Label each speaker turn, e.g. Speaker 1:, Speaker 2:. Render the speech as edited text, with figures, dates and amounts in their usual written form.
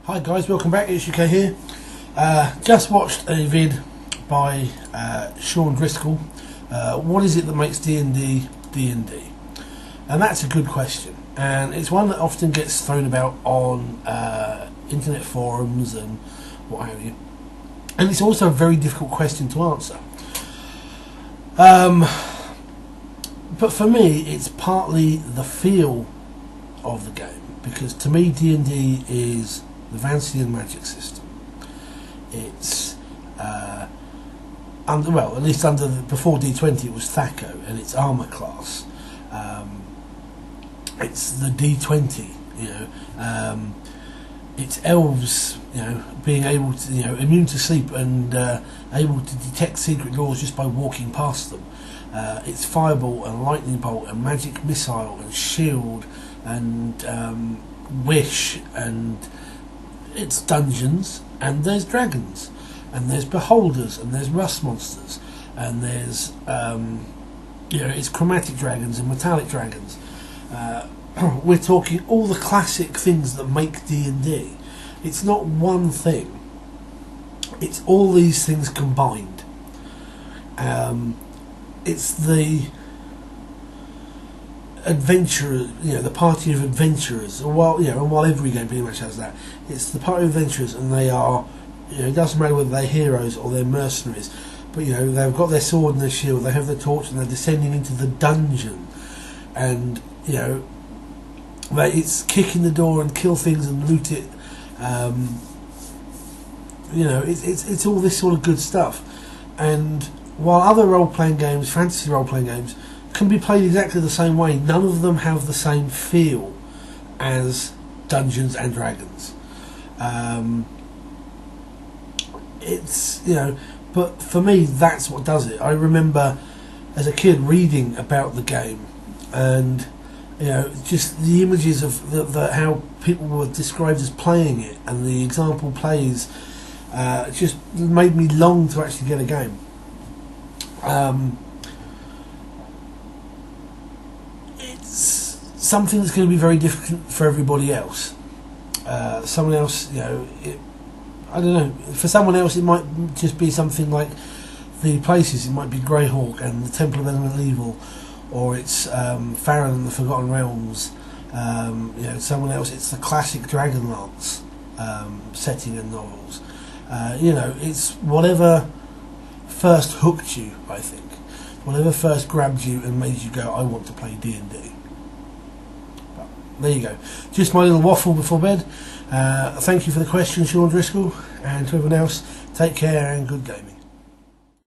Speaker 1: Hi guys, welcome back, it's UK here. Just watched a vid by Shawn Driscoll. What is it that makes D&D D&D? And that's a good question, and it's one that often gets thrown about on internet forums and what have you, and it's also a very difficult question to answer. But for me it's partly the feel of the game, because to me D&D is the fantasy and magic system. It's well, at least before D20 it was THACO and its armour class. It's the D20, it's elves, being able to, immune to sleep and able to detect secret doors just by walking past them. It's fireball and lightning bolt and magic missile and shield and wish, and it's dungeons, and there's dragons, and there's beholders, and there's rust monsters, and there's it's chromatic dragons and metallic dragons. We're talking all the classic things that make D&D. It's not one thing, it's all these things combined. It's the adventurer, the party of adventurers. And while every game pretty much has that, it's the party of adventurers, and they are, it doesn't matter whether they're heroes or they're mercenaries, but they've got their sword and their shield, they have their torch, and they're descending into the dungeon, and it's kick in the door and kill things and loot it. It's all this sort of good stuff. And while other role-playing games, fantasy role-playing games, can be played exactly the same way, none of them have the same feel as Dungeons and Dragons. But for me that's what does it. I remember as a kid reading about the game, and just the images of how people were described as playing it, and the example plays just made me long to actually get a game. It's something that's going to be very different for everybody else. Someone else, I don't know. For someone else, it might just be something like the places. It might be Greyhawk and the Temple of Elemental Evil, or it's Farron and the Forgotten Realms. Someone else, it's the classic Dragonlance setting and novels. It's whatever first hooked you, I think. Whatever first grabbed you and made you go, I want to play D&D. But there you go. Just my little waffle before bed. Thank you for the question, Shawn Driscoll, and to everyone else, take care and good gaming.